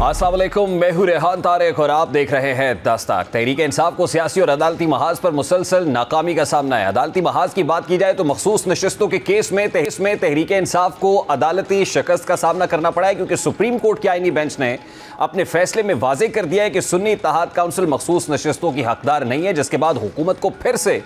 अस्सलाम वालेकुम, मैं हूं रेहान तारिक और आप देख रहे हैं दस्तक। तहरीक इंसाफ को सियासी और अदालती महाज पर मुसलसल नाकामी का सामना है। अदालती महाज की बात की जाए तो मखसूस नशस्तों के केस में तहरीक इंसाफ को अदालती शिकस्त का सामना करना पड़ा है, क्योंकि सुप्रीम कोर्ट के आईनी बेंच ने अपने फैसले में वाजे कर दिया है कि सुन्नी इत्तेहाद काउंसिल मखसूस नशस्तों की हकदार नहीं है, जिसके बाद हुकूमत को फिर से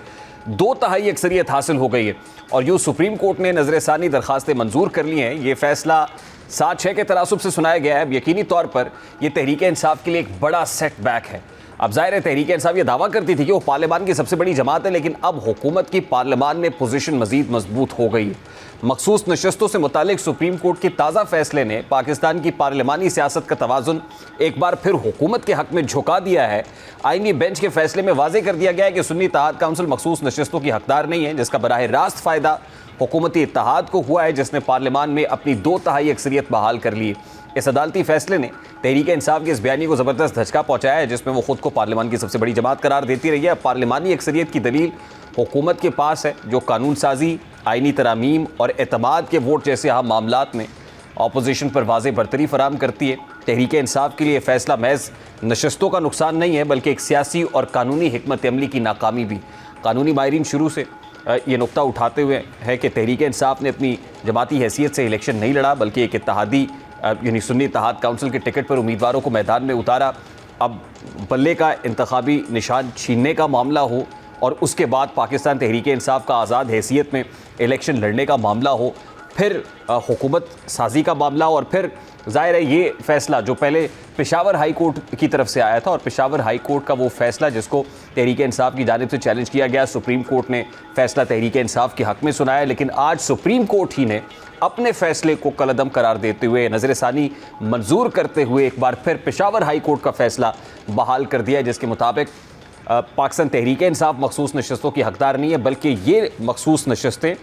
2/3 अक्सरियत हासिल हो गई है और यूँ सुप्रीम कोर्ट ने नजरसानी दरखास्तें मंजूर कर ली हैं। ये फैसला 7-6 के तनासुब से सुनाया गया है। यकीनी तौर पर यह तहरीक इंसाफ के लिए एक बड़ा सेटबैक है। अब जाहिर है तहरीक इंसाफ ये दावा करती थी कि वो पार्लियामान की सबसे बड़ी जमात है, लेकिन अब हुकूमत की पार्लियामान में पोजीशन मजीद मजबूत हो गई है। मखसूस नशस्तों से मुतालिक सुप्रीम कोर्ट के ताज़ा फैसले ने पाकिस्तान की पार्लियामानी सियासत का तवाज़ुन एक बार फिर हुकूमत के हक में झुका दिया है। आईनी बेंच के फैसले में वाजे कर दिया गया है कि सुन्नी इत्तेहाद काउंसिल मखसूस नशस्तों की हकदार नहीं है, जिसका बराह रास्त फ़ायदा हुकूमती इत्तेहाद को हुआ है, जिसने पार्लियामान में अपनी 2/3 अक्सरियत बहाल कर ली। इस अदालती फैसले ने तहरीक इंसाफ के इस बयानी को ज़बरदस्त धचका पहुंचाया है, जिसमें वो खुद को पार्लियामान की सबसे बड़ी जमात करार देती रही है। पार्लियामानी अक्सरियत की दलील हुकूमत के पास है, जो कानून साजी, आईनी तरामीम और एतमाद के वोट जैसे अहम मामलात में अपोजिशन पर वाज़ेह बरतरी फराम करती है। तहरीक इंसाफ के लिए फैसला महज नशस्तों का नुकसान नहीं है, बल्कि एक सियासी और कानूनी हिकमत अमली की नाकामी भी। कानूनी माहिरीन शुरू से ये नुक्ता उठाते हुए है कि तहरीक इंसाफ ने अपनी जमाती हैसियत से इलेक्शन नहीं लड़ा, बल्कि एक इत्तेहादी यानी सुन्नी इत्तेहाद काउंसिल के टिकट पर उम्मीदवारों को मैदान में उतारा। अब बल्ले का इंतखाबी निशान छीनने का मामला हो और उसके बाद पाकिस्तान तहरीक इंसाफ का आज़ाद हैसियत में इलेक्शन लड़ने का मामला हो, फिर हुकूमत साजी का मामला, और फिर ज़ाहिर है ये फ़ैसला जो पहले पेशावर हाई कोर्ट की तरफ से आया था, और पेशावर हाई कोर्ट का वो फ़ैसला जिसको तहरीक इंसाफ की जानिब से चैलेंज किया गया, सुप्रीम कोर्ट ने फ़ैसला तहरीक इंसाफ के हक़ में सुनाया। लेकिन आज सुप्रीम कोर्ट ही ने अपने फ़ैसले को कलअदम करार देते हुए, नज़रसानी मंजूर करते हुए एक बार फिर पेशावर हाई कोर्ट का फ़ैसला बहाल कर दिया है, जिसके मुताबिक पाकिस्तान तहरीक इंसाफ मखसूस नशस्तों की हकदार नहीं है, बल्कि ये मखसूस नशस्तें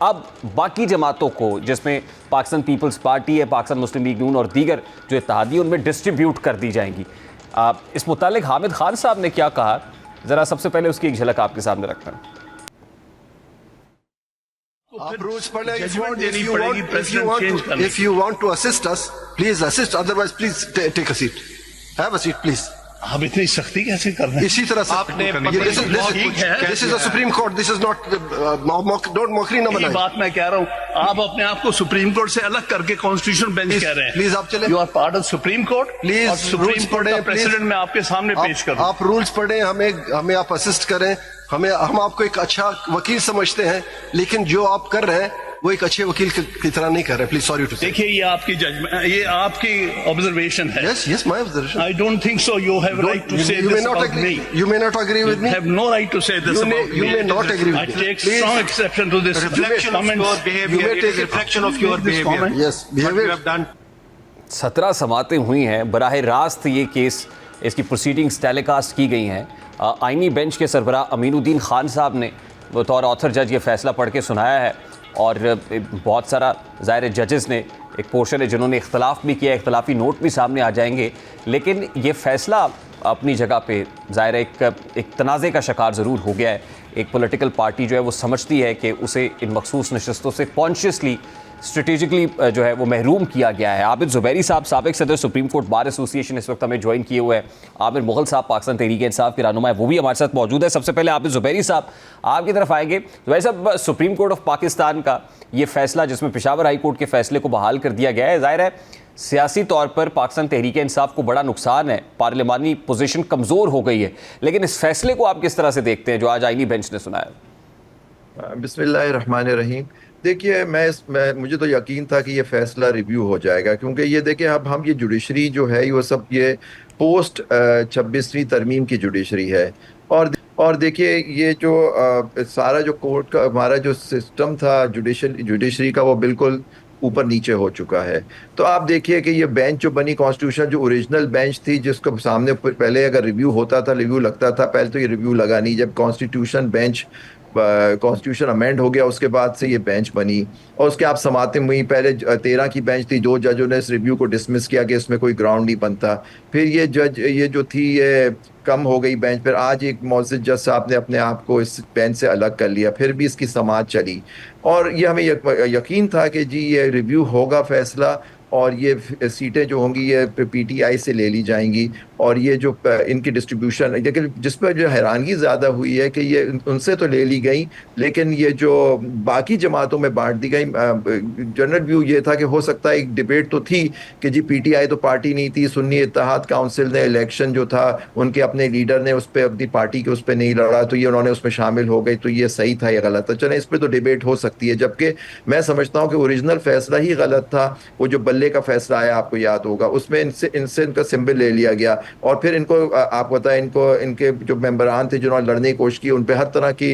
अब बाकी जमातों को, जिसमें पाकिस्तान पीपल्स पार्टी है, पाकिस्तान मुस्लिम लीग नून और दीगर जो इत्तेहादी हैं, उनमें डिस्ट्रीब्यूट कर दी जाएंगी। इस मुतालिक हामिद खान साहब ने क्या कहा, ज़रा सबसे पहले उसकी एक झलक आपके सामने रखता हूँ। If you want to assist us, please assist. Otherwise, please take a seat. Have a seat, please. हम इतनी सख्ती कैसे कर रहे हैं? इसी तरह से आपने this is a Supreme Court. This is not don't mockery ना बनाएं। बात मैं कह रहा हूँ, आप अपने आप को सुप्रीम कोर्ट से अलग करके कॉन्स्टिट्यूशन बेंच कह रहे हैं। प्लीज आप चले। You are part of supreme court. Please supreme court का प्रेसिडेंट मैं आपके सामने पेश करूँ। आप रूल्स पढ़ें, हमें आप असिस्ट करें। हम आपको एक अच्छा वकील समझते हैं, लेकिन जो आप कर रहे हैं वो एक अच्छे वकील की तरह नहीं कर रहे। प्लीज सॉरी टू से। देखिए ये आपकी जजमेंट, ये आपकी ऑब्जर्वेशन है। Yes, my observation. I don't think so. You have right to say this about me. You may not agree with me. You have no right to say this about me. You may not agree with me. me. I take strong exception to this. Reflection of your behavior. You may take reflection of your behavior. Yes, behavior. You have done. 17 समातें हुई हैं। बराह रास्त ये case, इसकी proceedings telecast की गई हैं। आईनी bench के सरबराह अमीनुद्दीन खान साहब ने बतौर ऑथर जज ये फैसला पढ़ के सुनाया है, और बहुत सारा ज़ाहिर जजेस ने एक पोर्शन है जिन्होंने इख्तलाफ भी किया, इख्तलाफी नोट भी सामने आ जाएंगे। लेकिन ये फ़ैसला अपनी जगह पे ज़ाहिर एक तनाज़े का शिकार ज़रूर हो गया है। एक पॉलिटिकल पार्टी जो है वो समझती है कि उसे इन मखसूस नशस्तों से कॉन्शियसली स्ट्रेटेजिकली जो है वो महरूम किया गया है। आबिद ज़ुबैरी साहब, साबिक़ सदर सुप्रीम कोर्ट बार एसोसिएशन, इस वक्त हमें ज्वाइन किए हुए हैं। आमिर मुग़ल साहब, पाकिस्तान तहरीक इंसाफ के रहनुमा है, वो भी हमारे साथ मौजूद है। सबसे पहले आबिद ज़ुबैरी साहब आपकी तरफ आएंगे। ज़ुबैरी साहब, सुप्रीम कोर्ट ऑफ पाकिस्तान का ये फैसला जिसमें पेशावर हाई कोर्ट के फैसले को बहाल कर दिया गया है, ज़ाहिर है सियासी तौर पर पाकिस्तान तहरीक इंसाफ को बड़ा नुकसान है, पार्लियामानी पोजीशन कमज़ोर हो गई है, लेकिन इस फैसले को आप किस तरह से देखते हैं जो आज आईनी बेंच ने सुनाया? बिस्मिल्लाहिर्रहमानिर्रहीम। देखिए मुझे तो यकीन था कि ये फैसला रिव्यू हो जाएगा, क्योंकि ये देखिए अब हम ये जुडिशरी जो है वो सब ये पोस्ट 26वीं तरमीम की जुडिशरी है। और देखिए ये जो सारा जो कोर्ट का हमारा जो सिस्टम था जुडिशरी का, वो बिल्कुल ऊपर नीचे हो चुका है। तो आप देखिए कि ये बेंच जो बनी कॉन्स्टिट्यूशन, जो ओरिजिनल बेंच थी जिसको सामने पहले अगर रिव्यू होता था, रिव्यू लगता था, पहले तो ये रिव्यू लगा नहीं। जब कॉन्स्टिट्यूशन अमेंड हो गया उसके बाद से ये बेंच बनी, और उसके आप समातें हुई। पहले 13 की बेंच थी, 2 जजों ने इस रिव्यू को डिसमिस किया कि इसमें कोई ग्राउंड नहीं बनता। फिर ये जो थी ये कम हो गई बेंच पर। आज एक मोअज़्ज़िज़ जज साहब ने अपने आप को इस बेंच से अलग कर लिया, फिर भी इसकी समाअत चली, और ये हमें यकीन था कि जी ये रिव्यू होगा फैसला, और ये सीटें जो होंगी ये पीटीआई से ले ली जाएंगी, और ये जो इनकी डिस्ट्रीब्यूशन, लेकिन जिस पर जो हैरानगी ज़्यादा हुई है कि ये उनसे तो ले ली गई, लेकिन ये जो बाकी जमातों में बांट दी गई। जनरल व्यू ये था कि हो सकता है, एक डिबेट तो थी कि जी पीटीआई तो पार्टी नहीं थी, सुन्नी इत्तेहाद काउंसिल ने इलेक्शन जो था उनके अपने लीडर ने उस पर अपनी पार्टी के उस पर नहीं लड़ा, तो ये उन्होंने उसमें शामिल हो गई, तो ये सही था या गलत था। चले इस पर तो डिबेट हो सकती है, जबकि मैं समझता हूँ कि ओरिजिनल फैसला ही गलत था। वो जो बल्ले का फैसला आया, आपको याद होगा, उसमें इनसे इनका सिंबल ले लिया गया, और फिर इनको आप बताएं, इनको इनके जो मेंबरान थे जिन्होंने लड़ने की कोशिश की, उन पर हर तरह की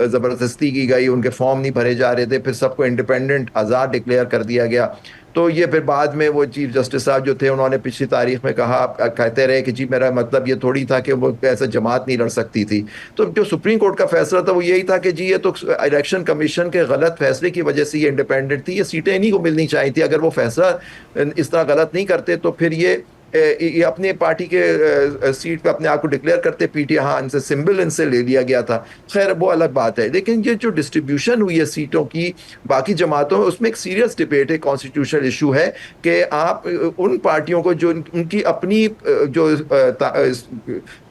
ज़बरदस्ती की गई, उनके फॉर्म नहीं भरे जा रहे थे, फिर सबको इंडिपेंडेंट आज़ाद डिक्लेयर कर दिया गया। तो ये फिर बाद में वो चीफ जस्टिस साहब जो थे उन्होंने पिछली तारीख में कहा, कहते रहे कि जी मेरा मतलब ये थोड़ी था कि वो ऐसा जमात नहीं लड़ सकती थी। तो जो सुप्रीम कोर्ट का फैसला था वो यही था कि जी ये तो इलेक्शन कमीशन के गलत फैसले की वजह से ये इंडिपेंडेंट थी, ये सीटें इन्हीं को मिलनी चाहिए थी। अगर वो फैसला इस तरह गलत नहीं करते तो फिर ये अपने पार्टी के सीट पे अपने आप को डिक्लेयर करते, पीटीआई, हाँ इनसे सिंबल इनसे ले लिया गया था, खैर वो अलग बात है। लेकिन ये जो डिस्ट्रीब्यूशन हुई है सीटों की बाकी जमातों में, उसमें एक सीरियस डिबेट है, कॉन्स्टिट्यूशनल इशू है कि आप उन पार्टियों को जो उनकी अपनी जो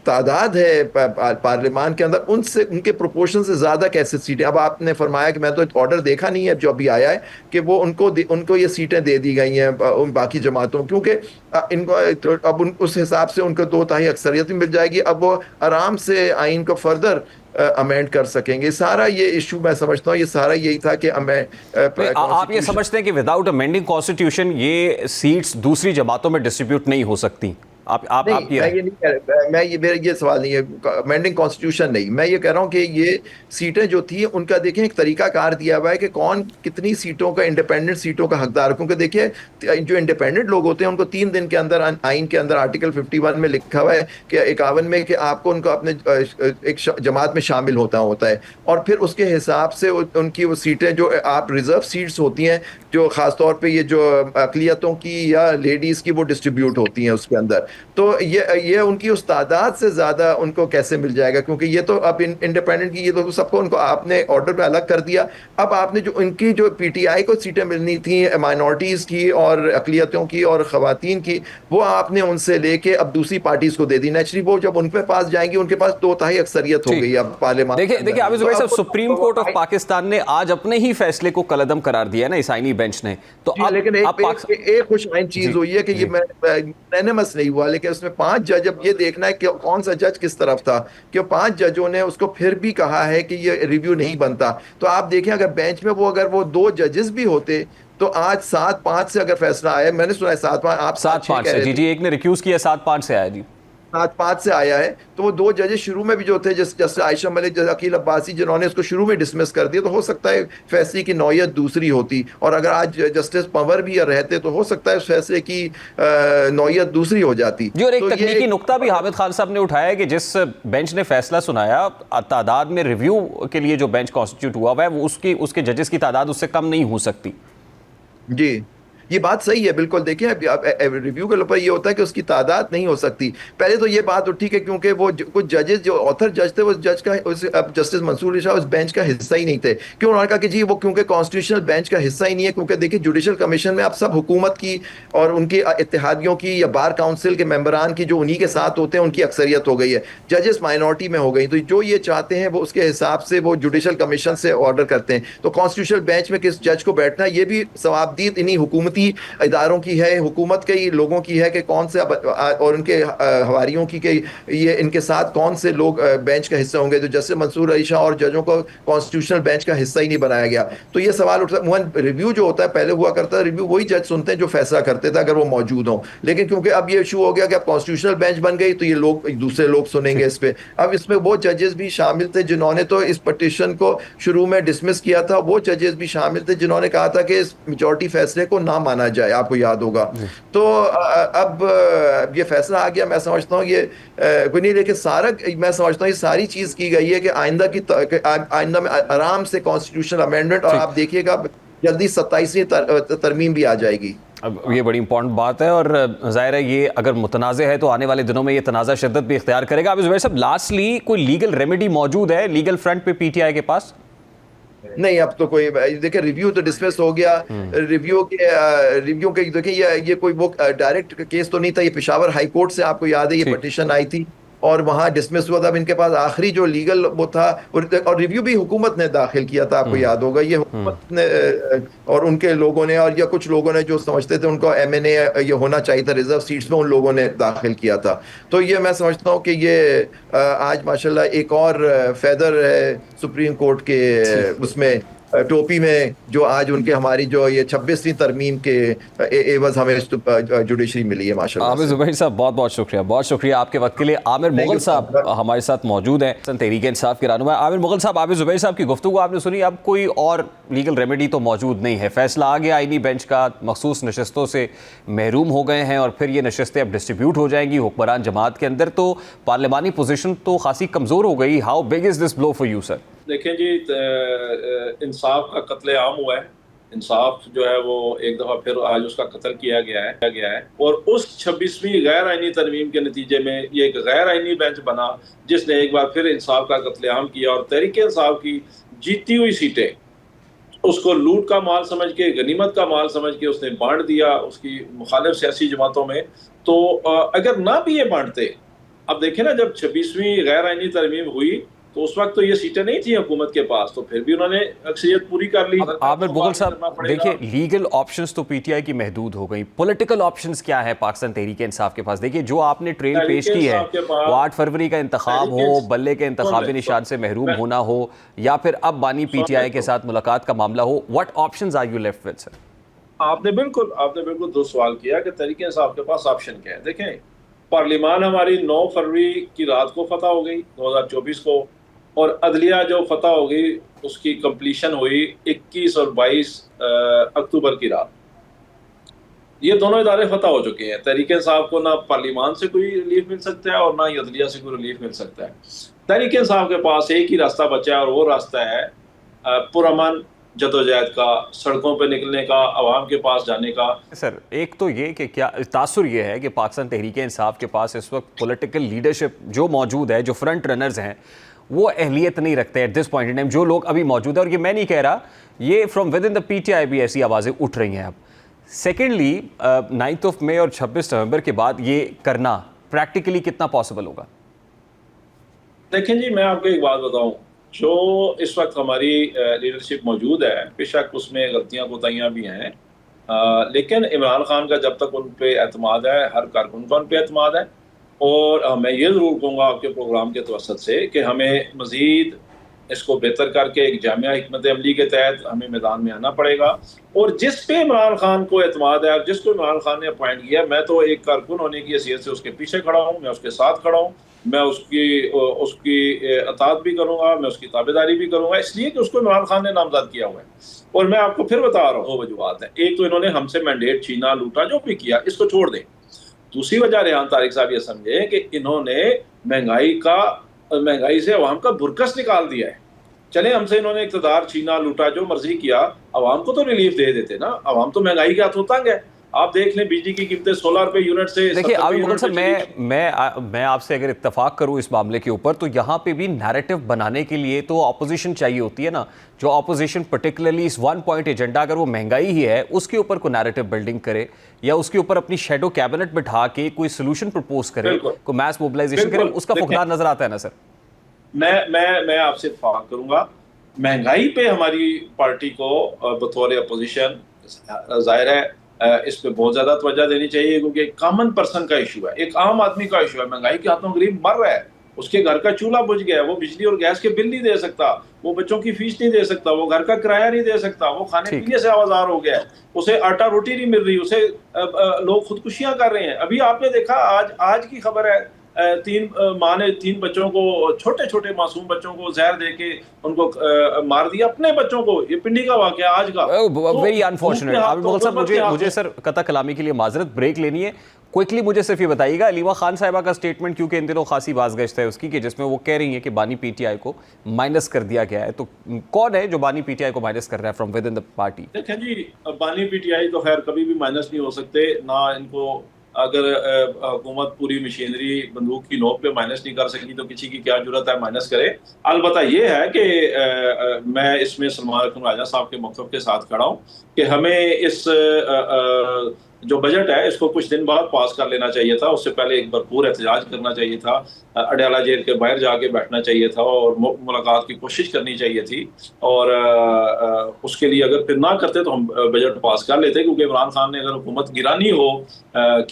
तादाद है पार्लियामान के अंदर, उनसे उनके प्रोपोर्शन से ज़्यादा कैसे सीटें। अब आपने फरमाया कि मैं तो ऑर्डर देखा नहीं है जो अभी आया है कि वो उनको ये सीटें दे दी गई हैं उन बाकी जमातों, क्योंकि इनको अब उस हिसाब से उनको 2/3 अक्सरियत भी मिल जाएगी। अब वो आराम से आइन को फर्दर अमेंड कर सकेंगे। सारा ये इशू मैं समझता हूँ ये सारा यही था कि आप ये समझते हैं कि विदाउट अमेंडिंग कॉन्स्टिट्यूशन ये सीट्स दूसरी जमातों में डिस्ट्रीब्यूट नहीं हो सकती? मैं ये मेरा ये सवाल नहीं है अमेंडिंग कॉन्स्टिट्यूशन नहीं, मैं ये कह रहा हूँ कि ये सीटें जो थी उनका देखें एक तरीका कार दिया हुआ है कि कौन कितनी सीटों का इंडिपेंडेंट सीटों का हकदार, क्योंकि देखिए जो इंडिपेंडेंट लोग होते हैं उनको 3 दिन के अंदर आइन के अंदर आर्टिकल 51 में लिखा हुआ है कि 51 में कि आपको उनको अपने एक जमात में शामिल होता है, और फिर उसके हिसाब से उनकी वो सीटें जो आप रिजर्व सीट्स होती हैं जो खासतौर पर ये जो अकलियतों की या लेडीज़ की वो डिस्ट्रीब्यूट होती हैं उसके अंदर, तो ये उनकी उस तादाद से ज्यादा उनको कैसे मिल जाएगा, क्योंकि ये तो अब इंडिपेंडेंट की ये तो सबको उनको आपने ऑर्डर पे अलग कर दिया। अब आपने जो उनकी जो पीटीआई को सीटें मिलनी थी माइनॉरिटीज की और अकलियतों की और खवातीन की, वो आपने उनसे लेके अब दूसरी पार्टीज को दे दी। नेचुरली वो जब उनके पास जाएंगी उनके पास 2/3 अक्सरियत हो गई अब पार्लियामेंट। देखिए आबिद ज़ुबैर साहब, सुप्रीम कोर्ट ऑफ पाकिस्तान ने आज अपने ही फैसले को कलअदम करार दिया ना इस आईनी बेंच ने, तो लेकिन एक खुश आइन चीज हुई है कि ये मैनेमस नहीं हुआ, लेकिन उसमें 5 जज, अब ये देखना है कि कौन सा जज किस तरफ था, कि 5 जजों ने उसको फिर भी कहा है कि ये रिव्यू नहीं बनता। तो आप देखें अगर बेंच में अगर वो 2 जजेस भी होते तो आज 7-5 से अगर फैसला आया, मैंने सुना है 7-5, आप 7-5 से, जी एक ने रिक्यूज किया, 7-5 से आया जी, 7-5 से आया है। तो वो 2 जजेस शुरू में भी जो थे जस्टिस आयशा मलिक, अकील अब्बासी, जिन्होंने इसको शुरू में डिसमिस कर दिया, तो हो सकता है फैसले की नौयत दूसरी होती, और अगर आज जस्टिस पंवर भी रहते तो हो सकता है उस फैसले की नौयत दूसरी हो जाती। जी, और एक तकनीकी नुक्ता भी हामिद खान साहब ने उठाया है कि जिस बेंच ने फैसला सुनाया, तादाद में रिव्यू के लिए जो बेंच कॉन्स्टिट्यूट हुआ है वो उसके जजेस की तादाद उससे कम नहीं हो सकती। जी, ये बात सही है, बिल्कुल। देखिए रिव्यू के ऊपर ये होता है कि उसकी तादाद नहीं हो सकती। पहले तो ये बात उठी कि क्योंकि वो कुछ जजेस जो ऑथर जज थे, वो जज का अब जस्टिस मंसूर शाह उस बेंच का हिस्सा ही नहीं थे। क्यों? उन्होंने कहा कि जी वो क्योंकि कॉन्स्टिट्यूशनल बेंच का हिस्सा ही नहीं है, क्योंकि देखिए जुडिशल कमीशन में अब सब हुकूमत की और उनकी इत्तेहादियों की या बार काउंसिल के मेंबरान की जो उन्हीं के साथ होते हैं उनकी अक्सरियत हो गई है, जजेस माइनॉरिटी में हो गई। तो जो ये चाहते हैं वो उसके हिसाब से वो जुडिशल कमीशन से ऑर्डर करते हैं। तो कॉन्स्टिट्यूशनल बेंच में किस जज को बैठना, ये भी सवाबदीद इन्हीं हुकूमती इदारों की है, हुकूमत के लोगों की है कि कौन से और उनके हवारियों की कि ये इनके साथ कौन से लोग बेंच का हिस्सा होंगे। तो जस्टिस मंसूर अली शाह और जजों को कॉन्स्टिट्यूशनल बेंच का हिस्सा ही नहीं बनाया गया। तो ये सवाल उठता है, रिव्यू जो होता है पहले हुआ करता है, रिव्यू वही जज सुनते हैं जो फैसला करते थे अगर वो मौजूद हो, लेकिन क्योंकि अब ये इशू हो गया कि अब कॉन्स्टिट्यूशनल बेंच बन गई तो ये लोग दूसरे लोग सुनेंगे इस पे। अब इसमें वो जजेस भी शामिल थे जिन्होंने तो इस पटिशन को शुरू में डिसमिस किया था, वो जजेस भी शामिल थे जिन्होंने कहा था कि इस मेजॉरिटी फैसले को ना माना जाए, आपको याद होगा। तो अब ये फैसला आ गया। मैं समझता हूँ ये कोई नहीं, लेकिन सारा मैं समझता हूँ ये सारी चीज की गई है कि आइंदा में आराम से कॉन्स्टिट्यूशनल अमेंडमेंट, और आप देखिएगा जल्दी 27वीं तरमीम भी आ जाएगी। अब ये बड़ी इंपॉर्टेंट बात है, और जाहिर है ये अगर मुतनाज़ है तो आने वाले दिनों में ये तनाज़ा शिद्दत भी इख्तियार करेगा। अब ज़ुबैर साहब, लास्टली कोई लीगल रेमेडी मौजूद है लीगल फ्रंट पे पीटीआई के पास? नहीं, अब तो कोई देखिए रिव्यू तो डिसमिस हो गया। रिव्यू के देखिए ये कोई वो डायरेक्ट केस तो नहीं था, ये पेशावर हाई कोर्ट से आपको याद है ये ठीक। पिटीशन आई थी और वहां डिसमिस हुआ था। अब इनके पास आखिरी जो लीगल वो था और रिव्यू भी हुकूमत ने दाखिल किया था, आपको याद होगा ये हुकूमत ने और उनके लोगों ने और या कुछ लोगों ने जो समझते थे उनको एमएनए ये होना चाहिए था रिजर्व सीट्स में, उन लोगों ने दाखिल किया था। तो ये मैं समझता हूँ कि ये आज माशाल्लाह एक और फेदर है सुप्रीम कोर्ट के उसमें टोपी में, जो आज उनके हमारी जो ये 26वीं तरमीम के एवज हमें जुडिशरी मिली है माशाल्लाह आमिर से। ज़ुबैर साहब बहुत शुक्रिया आपके वक्त के लिए। आमिर मुगल साहब हमारे साथ मौजूद हैं, तहरीक इंसाफ के रहनुमा। आमिर मुगल साहब, आमिर ज़ुबैर साहब की गुफ्तगू आपने सुनी, अब कोई और लीगल रेमेडी तो मौजूद नहीं है, फैसला आ गया आईनी बेंच का, मखसूस नशस्तों से महरूम हो गए हैं और फिर ये नशस्तें अब डिस्ट्रीब्यूट हो जाएंगी हुक्मरान जमात के अंदर, तो पार्लिमानी पोजीशन तो खासी कमज़ोर हो गई। How big is this blow for you sir? देखें जी, इंसाफ का कत्ले आम हुआ है। इंसाफ जो है वो एक दफ़ा फिर आज उसका कत्ल किया गया है और उस 26वीं गैर आइनी तरमीम के नतीजे में ये एक गैर आइनी बेंच बना जिसने एक बार फिर इंसाफ का कत्लेआम किया और तहरीक इंसाफ की जीती हुई सीटें उसको लूट का माल समझ के, गनीमत का माल समझ के उसने बांट दिया उसकी मुखालिफ सियासी जमातों में। तो अगर ना भी ये बांटते, अब देखें ना, जब 26वीं गैर आइनी तरमीम हुई तो उस वक्त तो ये सीटें नहीं थी हुकूमत के पास, तो फिर भी उन्होंने अक्सरियत पूरी कर ली। आमिर मुगल साहब देखिए, लीगल ऑप्शंस तो पीटीआई की महदूद हो गई, पॉलिटिकल ऑप्शंस क्या है पाकिस्तान तहरीक इंसाफ के पास? देखिए जो आपने ट्रेल पेश की है, वो 8 फरवरी का इंतखाब हो, बल्ले के इंतखाबी निशान से महरूम होना हो, या फिर अब बानी पीटीआई के साथ मुलाकात का मामला हो, what options are you left with sir? आपने बिल्कुल दुरुस्त सवाल किया कि तहरीक इंसाफ के पास ऑप्शन क्या है। देखें, पार्लियामान हमारी 9 फरवरी की रात को फतह हो गई 2024 को, और अदलिया जो फतह हो गई उसकी कंप्लीशन हुई 21 और 22 अक्टूबर की रात। ये दोनों इदारे फतह हो चुके हैं। तहरीक इंसाफ को ना पार्लियामान से कोई रिलीफ मिल सकता है और ना ही अदलिया से कोई रिलीफ मिल सकता है। तहरीक इंसाफ के पास एक ही रास्ता बचा है और वो रास्ता है पुरअमन जदोजहद का, सड़कों पे निकलने का, आवाम के पास जाने का। सर एक तो ये कि क्या तासुर ये है कि पाकिस्तान तहरीक इंसाफ के पास इस वक्त पॉलिटिकल लीडरशिप जो मौजूद है, जो फ्रंट रनर्स हैं, वो अहलियत नहीं रखते at this point in time, जो लोग अभी मौजूद है। और ये मैं नहीं कह रहा, ये from with in the PTI भी ऐसी आवाज़ें उठ रही हैं अब। सेकेंडली 9 मई और 26 नवंबर के बाद ये करना प्रैक्टिकली कितना पॉसिबल होगा? देखें जी, मैं आपको एक बात बताऊं, जो इस वक्त हमारी लीडरशिप मौजूद है, बेशक उसमें गलतियां कोताहियां भी हैं, लेकिन इमरान खान का जब तक उन पे एतमाद है, हर कारकुन का उन पे एतमाद है। और मैं ये ज़रूर कहूँगा आपके प्रोग्राम के तवसत से कि हमें मज़ीद इसको बेहतर करके एक जामिया हिकमत अमली के तहत हमें मैदान में आना पड़ेगा। और जिस पे इमरान खान को एतमाद है और जिसको इमरान खान ने अपॉइंट किया, मैं तो एक कारकुन होने की हैसियत से उसके पीछे खड़ा हूँ, मैं उसके साथ खड़ा हूँ, मैं उसकी अतात भी करूँगा, मैं उसकी ताबेदारी भी करूँगा, इसलिए कि उसको इमरान खान ने नामजद किया हुआ है। और मैं आपको फिर बता रहा हूँ, 2 वजूहात हैं। एक तो इन्होंने हमसे मैंडेट छीना, लूटा, जो भी किया, इसको छोड़ दें। दूसरी वजह रेहान तारिक साहब ये समझे कि इन्होंने महंगाई से अवाम का बुरकस निकाल दिया है। चले, हमसे इन्होंने इक़्तिदार छीना, लूटा, जो मर्जी किया, अवाम को तो रिलीफ दे देते ना। अवाम तो महंगाई के हाथों तंग है। आप देख लें, बिजली की कीमतें 16 रुपए यूनिट से। देखिए आमिर मुगल साहब, मैं आपसे अगर इत्तेफाक करूं इस मामले के ऊपर, तो यहाँ पे भी नैरेटिव बनाने के लिए तो ऑपोजिशन चाहिए होती है ना। जो ऑपोजिशन पर्टिकुलरली इस 1 पॉइंट एजेंडा, अगर वो महंगाई ही है, उसके ऊपर कोई नैरेटिव बिल्डिंग करे या उसके ऊपर अपनी शेडो कैबिनेट बिठा के कोई सोल्यूशन प्रपोज करे, कोई मैस मोबिलाइजेशन करे, उसका फुकदार नजर आता है ना सर? मैं आपसे इत्तेफाक करूंगा, महंगाई पे हमारी पार्टी को बतौर अपोजिशन जाहिर है इस पे बहुत ज्यादा तवज्जो देनी चाहिए, क्योंकि एक कॉमन पर्सन का इशू है, एक आम आदमी का इशू है। महंगाई के हाथों गरीब मर रहा है, उसके घर का चूल्हा बुझ गया है, वो बिजली और गैस के बिल नहीं दे सकता, वो बच्चों की फीस नहीं दे सकता, वो घर का किराया नहीं दे सकता, वो खाने पीने से आवाजार हो गया है, उसे आटा रोटी नहीं मिल रही, उसे लोग खुदकुशियां कर रहे हैं। अभी आपने देखा, आज की खबर है, 3 माँ ने 3 बच्चों को, छोटे छोटे मासूम बच्चों को जहर देके उनको मार दिया, अपने बच्चों को। ये पिंडी का वाकया आज का, वेरी अनफॉर्चुनेट। आमिर मुगल साहब, मुझे सर कता कलामी के लिए माजरत, ब्रेक लेनी है। क्विकली मुझे सिर्फ ये बताइएगा, अलीमा खान साहिबा का स्टेटमेंट, क्योंकि इन दिनों खासी बाज़गश्त है उसकी, कि जिसमें वो कह रही हैं कि बानी पीटीआई को माइनस कर दिया गया है। तो कौन है जो बानी पीटीआई को माइनस कर रहा है from with in the party? देखें जी, बानी पीटीआई तो खैर कभी भी माइनस नहीं हो सकते, ना इनको अगर हुकूमत पूरी मशीनरी बंदूक की नोक पे माइनस नहीं कर सकी तो किसी की क्या जरूरत है माइनस करे। अलबत्ता ये है कि मैं इसमें सलमान राजा साहब के मौक़िफ़ के साथ खड़ा हूँ कि हमें इस जो बजट है इसको कुछ दिन बाद पास कर लेना चाहिए था। उससे पहले एक भरपूर एहतजाज करना चाहिए था, अडयाला जेल के बाहर जाके बैठना चाहिए था और मुलाकात की कोशिश करनी चाहिए थी। और उसके लिए अगर फिर ना करते तो हम बजट पास कर लेते, क्योंकि इमरान खान ने अगर हुकूमत गिरानी हो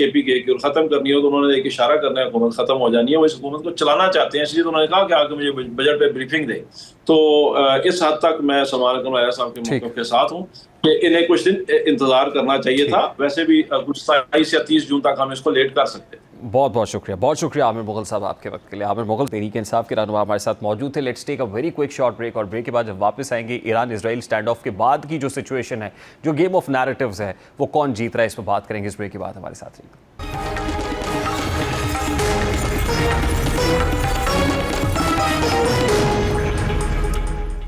KPK की और ख़त्म करनी हो तो उन्होंने एक इशारा करना है, हुकूमत ख़त्म हो जानी है। वो इस हुकूमत को चलाना चाहते हैं, इसलिए तो उन्होंने कहा कि आगे मुझे बजट पे ब्रीफिंग दे। तो इस हद तक मैं सलमान राजा साहब के मौक़िफ़ के साथ हूँ कि इन्हें कुछ दिन इंतजार करना चाहिए था। वैसे भी कुछ 27 या 30 जून तक हम इसको लेट कर सकते हैं। बहुत शुक्रिया आमिर मुगल साहब आपके वक्त के लिए। आमिर मुगल, तहरीक इंसाफ के रहनुमा हमारे साथ मौजूद थे। Let's take a very quick short break, और ब्रेक के बाद जब वापस आएंगे ईरान इसराइल स्टैंड ऑफ के बाद की जो सिचुएशन है, जो गेम ऑफ नैरेटिव्स है, वो कौन जीत रहा है, इस पर बात करेंगे। इस ब्रेक के बाद हमारे साथ रहिए।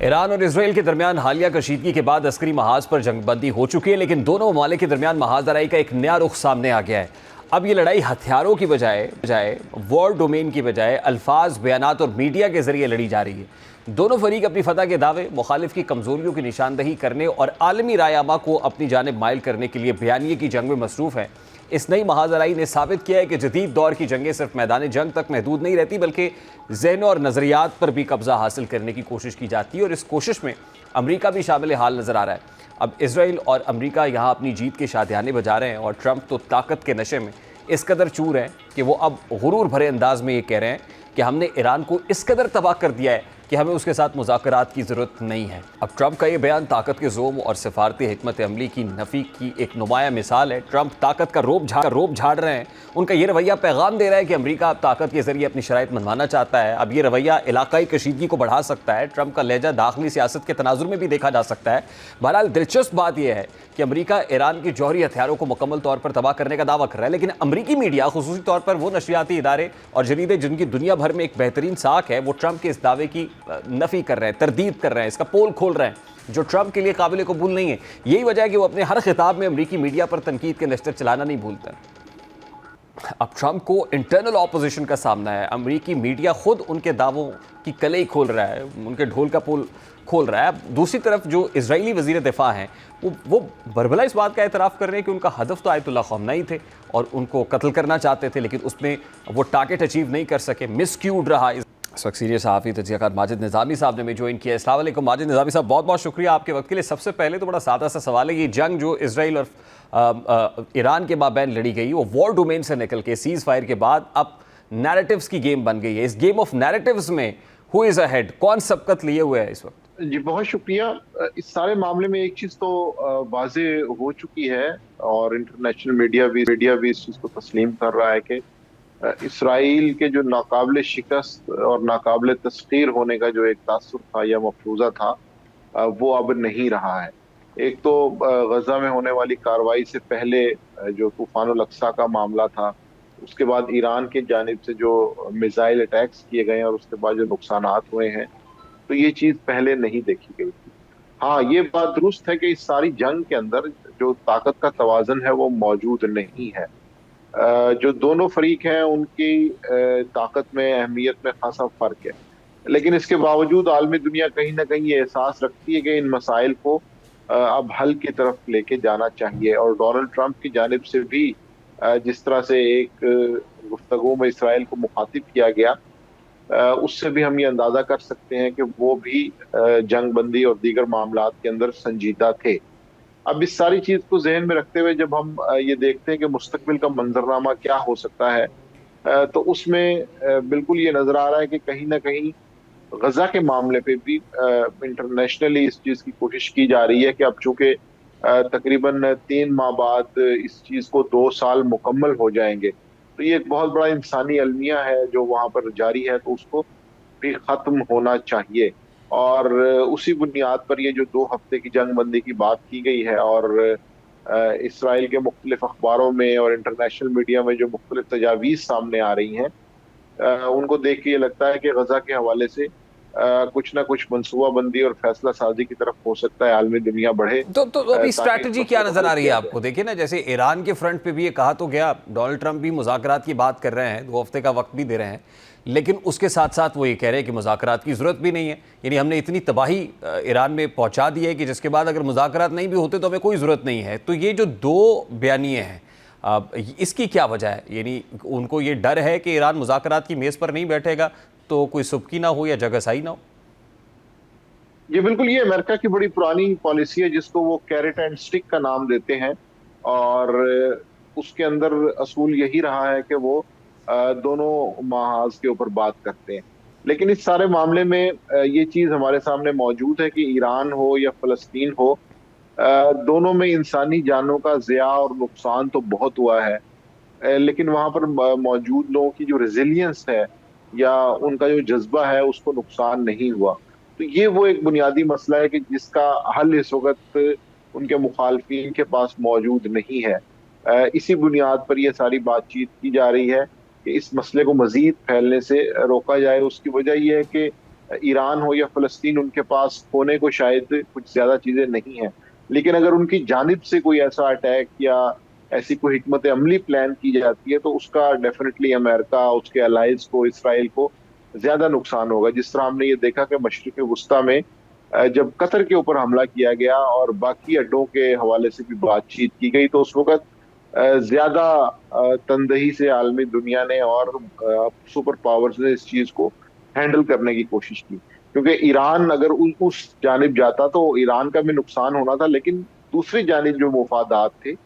ईरान और इसराइल के दरमियान हालिया कशीदगी के बाद अस्करी महाज पर जंगबंदी हो चुकी है, लेकिन दोनों ममालिक के दरमियान महाजराई का एक नया रुख सामने आ गया है। अब ये लड़ाई हथियारों की बजाय वॉर डोमेन की बजाय अल्फाज, बयानात और मीडिया के जरिए लड़ी जा रही है। दोनों फरीक अपनी फतह के दावे, मुखालिफ की कमजोरियों की निशानदही करने और आलमी रायआमा को अपनी जानिब माइल करने के लिए बयानिए की जंग में मसरूफ़ हैं। इस नई महाजराई ने साबित किया है कि जदीद दौर की जंगें सिर्फ मैदान जंग तक महदूद नहीं रहती, बल्कि ज़हन और नज़रियात पर भी कब्जा हासिल करने की कोशिश की जाती है, और इस कोशिश में अमरीका भी शामिल हाल नज़र आ रहा है। अब इसराइल और अमरीका यहाँ अपनी जीत के शादियाने बजा रहे हैं, और ट्रंप तो ताकत के नशे में इस कदर चूर हैं कि वो अब गुरूर भरे अंदाज में ये कह रहे हैं कि हमने ईरान को इस कदर तबाह कर दिया है कि हमें उसके साथ मुज़ाकरात की ज़रूरत नहीं है। अब ट्रंप का ये बयान ताकत के ज़ोम और सिफारती हिकमत अमली की नफ़ी की एक नुमाया मिसाल है। ट्रंप ताकत का रोब झाड़ रहे हैं। उनका ये रवैया पैगाम दे रहा है कि अमरीका अब ताकत के ज़रिए अपनी शराइत मनवाना चाहता है। अब ये रवैया इलाकाई कशीदगी को बढ़ा सकता है। ट्रंप का लहजा दाखिली सियासत के तनाजुर में भी देखा जा सकता है। बहरहाल दिलचस्प बात यह है कि अमरीका ईरान के जौहरी हथियारों को मुकम्मल तौर पर तबाह करने का दावा कर रहा है, लेकिन अमरीकी मीडिया, खुसूसी तौर पर वो नशरियाती इदारे और जरीदे जिनकी दुनिया भर में एक बेहतरीन साख है, वो ट्रंप के इस दावे की नफ़ी कर रहे हैं, तरदीद कर रहे हैं, इसका पोल खोल रहे हैं, जो ट्रंप के लिए काबिल कबूल नहीं है। यही वजह है कि वो अपने हर खिताब में अमरीकी मीडिया पर तनकीद के नश्तर चलाना नहीं भूलता। अब ट्रंप को इंटरनल ऑपोजिशन का सामना है। अमरीकी मीडिया खुद उनके दावों की कलई खोल रहा है, उनके ढोल का पोल खोल रहा है। दूसरी तरफ जो इजरायली वज़ीर दिफा हैं वो बरबला इस बात का एतराफ़ कर रहे हैं कि उनका हदफ तो आयतुल्लाह ख़amenei थे और उनको कत्ल करना चाहते थे, लेकिन उसमें वो टारगेट अचीव नहीं कर सके, मिसक्यूड रहा। इस वक्त सीनियर सहाफ़ी तजियाकार माजिद निज़ामी साहब ने भी ज्वाइन किया। अस्सलाम वालेकुम माजिद निज़ामी साहब, बहुत बहुत शुक्रिया आपके वक्त के लिए। सबसे पहले तो बड़ा सादा सा सवाल है, ये जंग जो इसराइल और ईरान के माबैन लड़ी गई, वो वॉर डोमेन से निकल के सीज़ फायर के बाद अब नैरेटिव्स की गेम बन गई है। इस गेम ऑफ नैरेटिव्स में हु इज़ अहेड, कौन सबकत लिए हुए है इस वक्त? जी बहुत शुक्रिया। इस सारे मामले में एक चीज़ तो वाज़े हो चुकी है और इंटरनेशनल मीडिया भी इस चीज़ को तस्लीम कर रहा है कि इसराइल के जो नाकाबिल शिकस्त और नाकाबिल तस्खीर होने का जो एक तासुर था या मफरूज़ा था, वो अब नहीं रहा है। एक तो गजा में होने वाली कार्रवाई से पहले जो तूफ़ानुल अक्सा का मामला था, उसके बाद ईरान की जानिब से जो मिसाइल अटैक्स किए गए और उसके बाद जो नुकसानात हुए हैं, तो ये चीज़ पहले नहीं देखी गई थी। हाँ, ये बात दुरुस्त है कि इस सारी जंग के अंदर जो ताकत का तवाज़न है वो मौजूद नहीं है। जो दोनों फरीक हैं उनकी ताकत में, अहमियत में खासा फ़र्क है, लेकिन इसके बावजूद आलमी दुनिया कहीं ना कहीं ये एहसास रखती है कि इन मसाइल को अब हल की तरफ लेके जाना चाहिए। और डोनाल्ड ट्रंप की जानिब से भी जिस तरह से एक गुफ्तगू में इसराइल को मुखातिब किया गया, उससे भी हम ये अंदाज़ा कर सकते हैं कि वो भी जंग बंदी और दीगर मामलात के अंदर संजीदा थे। अब इस सारी चीज़ को जहन में रखते हुए जब हम ये देखते हैं कि मुस्तकबिल का मंजरनामा क्या हो सकता है, तो उसमें बिल्कुल ये नज़र आ रहा है कि कहीं ना कहीं गजा के मामले पे भी इंटरनेशनली इस चीज़ की कोशिश की जा रही है कि अब चूँकि तकरीबन 3 माह बाद इस चीज़ को 2 साल मुकम्मल हो जाएंगे, तो ये एक बहुत बड़ा इंसानी अलमिया है जो वहाँ पर जारी है, तो उसको भी ख़त्म होना चाहिए। और उसी बुनियाद पर ये जो 2 हफ्ते की जंग बंदी की बात की गई है और इसराइल के मुख्तलिफ अखबारों में और इंटरनेशनल मीडिया में जो मुख्तलिफ तजावीज़ सामने आ रही हैं, उनको देख के ये लगता है कि गजा के हवाले से कुछ ना कुछ मंसूबाबंदी और फैसला साजी की तरफ हो सकता है, आलमी दुनिया बढ़े। तो अभी ताकि स्ट्रैटेजी इस क्या मसले को नजर आ हल रही है किया आपको? देखिए ना, जैसे ईरान के फ्रंट पे भी ये कहा तो गया, डोनाल्ड ट्रंप भी मुज़ाकरात की बात कर रहे हैं, 2 हफ्ते का वक्त भी दे रहे हैं, लेकिन उसके साथ साथ वो ये कह रहे हैं कि मुज़ाकरात की ज़रूरत भी नहीं है। यानी हमने इतनी तबाही ईरान में पहुंचा दी है कि जिसके बाद अगर मुज़ाकरात नहीं भी होते तो हमें कोई ज़रूरत नहीं है। तो ये जो 2 बयानिए हैं, इसकी क्या वजह है? यानी उनको ये डर है कि ईरान मुज़ाकरात की मेज़ पर नहीं बैठेगा तो कोई सुबकी ना हो या जगहसाई ना हो? जी बिल्कुल, ये अमेरिका की बड़ी पुरानी पॉलिसी है जिसको वो कैरेट एंड स्टिक का नाम देते हैं, और उसके अंदर असूल यही रहा है कि वो दोनों महाज के ऊपर बात करते हैं। लेकिन इस सारे मामले में ये चीज हमारे सामने मौजूद है कि ईरान हो या फलस्तीन हो, दोनों में इंसानी जानों का ज़िया और नुकसान तो बहुत हुआ है, लेकिन वहां पर मौजूद लोगों की जो रेजिलियंस है या उनका जो जज्बा है उसको नुकसान नहीं हुआ। तो ये वो एक बुनियादी मसला है कि जिसका हल इस वक्त उनके मुखालफिन के पास मौजूद नहीं है। इसी बुनियाद पर यह सारी बातचीत की जा रही है कि इस मसले को मजीद फैलने से रोका जाए। उसकी वजह यह है कि ईरान हो या फलस्तीन, उनके पास होने को शायद कुछ ज्यादा चीजें नहीं हैं, लेकिन अगर उनकी जानिब से कोई ऐसा अटैक या ऐसी कोई हिकमत अमली प्लान की जाती है तो उसका डेफिनेटली अमेरिका, उसके अलाइज को, इसराइल को ज्यादा नुकसान होगा। जिस तरह हमने ये देखा कि मशरिक वुस्ता में जब कतर के ऊपर हमला किया गया और बाकी अड्डों के हवाले से भी बातचीत की गई, तो उस वक्त ज्यादा तनदही से आलमी दुनिया ने और सुपर पावर्स ने इस चीज को हैंडल करने की कोशिश की, क्योंकि ईरान अगर उस जानिब जाता तो ईरान का भी नुकसान होना था, लेकिन दूसरी जानिब जो मुफादात थे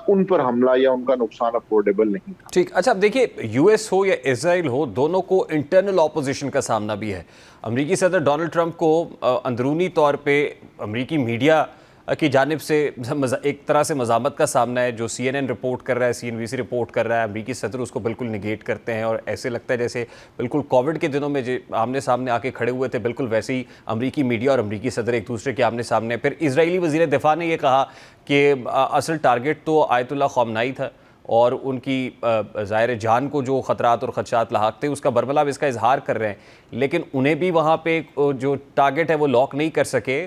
उन पर हमला या उनका नुकसान अफोर्डेबल नहीं था। ठीक, अच्छा अब देखिए, यूएस हो या इजराइल हो, दोनों को इंटरनल ऑपोजिशन का सामना भी है। अमेरिकी सदर डोनाल्ड ट्रंप को अंदरूनी तौर पे अमेरिकी मीडिया की जानिब से एक तरह से मज़ामत का सामना है। जो CNN रिपोर्ट कर रहा है, CNBC रिपोर्ट कर रहा है, अमेरिकी सदर उसको बिल्कुल निगेट करते हैं और ऐसे लगता है जैसे बिल्कुल कोविड के दिनों में जो आमने सामने आके खड़े हुए थे, बिल्कुल वैसे ही अमेरिकी मीडिया और अमेरिकी सदर एक दूसरे के आमने सामने। फिर इजरायली वज़ीर दिफा ने यह कहा कि असल टारगेट तो आयतुल्लाह ख़ामनेई था और उनकी ज़ाहिर जान को जो ख़तरात और ख़दशात लाहक थे उसका बरमला इसका इजहार कर रहे हैं, लेकिन उन्हें भी वहाँ पे जो टारगेट है वो लॉक नहीं कर सके,